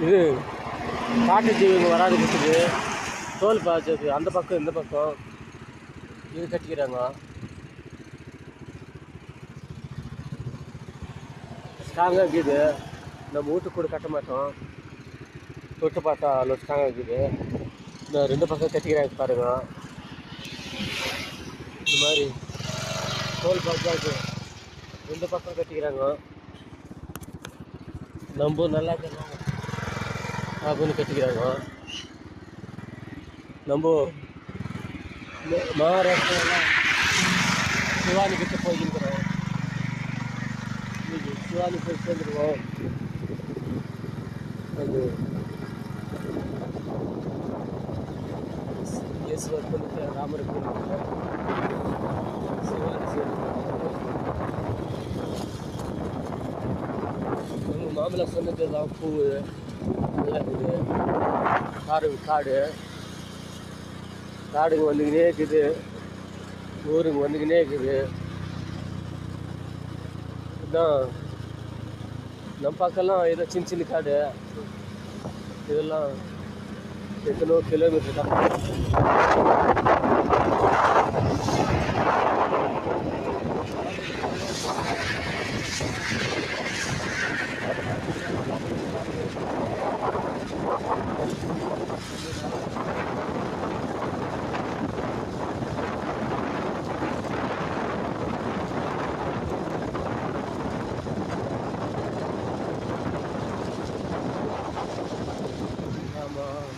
இது காட்டு ஜீவிங்க வராதுக்கு தோல் பாய்ச்சது அந்த பக்கம் இந்த பக்கம் இது கட்டிக்கிறாங்க. ஸ்ட்ராங்காக இருக்குது. நம்ம வீட்டுக்கு கூட கட்ட மாட்டோம். தொட்டு பார்த்தா அவ்வளோ ஸ்ட்ராங்காக இருக்குது. இந்த 2 பக்கம் கட்டிக்கிறாங்க பாருங்க. இந்த மாதிரி தோல் பாய்ச்சாது 2 பக்கம் கட்டிக்கிறாங்க. நம்ம நல்லா இருக்கணும் அப்படின்னு கட்டிக்கிறாங்க. நம்ம மகாராஷ்டிராவில் சிவானி கிட்ட போயிருக்கிறோம். இன்னைக்கு சிவானி போய் சேர்ந்துருவோம். அது ஈஸ்வர் கோயிலுக்கு ராமர் கோயிலுக்கு சிவானி சேர்ந்துருவோம். எங்கள் மாமலை சொன்னது தான் பூ நல்லா இருக்குது. காடுங்க வந்துக்கினே இருக்குது. ஊருங்க வந்துக்கினே இருக்குது. இதுதான் நம்ம பக்கம்லாம் ஏதோ சின்ன காடு. இதெல்லாம் எத்தனோ கிலோமீட்டர் தான். ஆமாம்,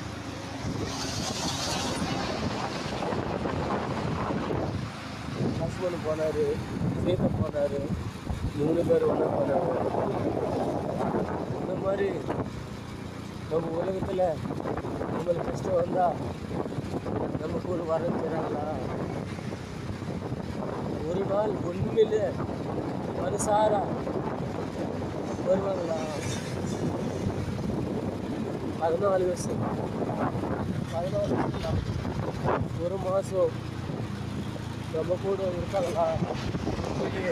ஹஸ்பண்ட் போனார், சீத்தை போனார், 3 பேர் ஒன்றா போனார். இந்த மாதிரி நம்ம உலகத்தில் நம்மளுக்கு கஷ்டம் வந்தால் நம்ம கூட வரன்னு செய்கிறாங்களா? ஒரு நாள் ஒன்றுமில்லை மனசாரா வருவாங்களா? 14 வருஷம் 14 வருஷம் 1 மாதம் நம்ம கூட இருக்காங்களா சொல்லி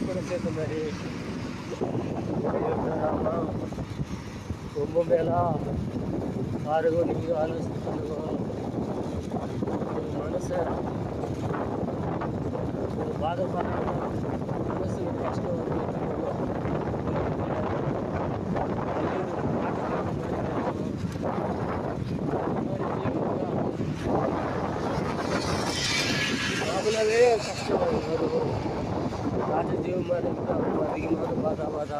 கூட சேர்த்த மாதிரி இருக்கிறாமா? ரொம்ப மேலா பாருங்க, நீங்கள் ஆலோசனை பண்ணுங்க. மனசை பாதப்படுற மனசுக்கு கஷ்டம் வந்து அவங்களாவே கஷ்டம் வரும். காட்டு ஜீவமாக இருந்தால் அதிகமாக பாதா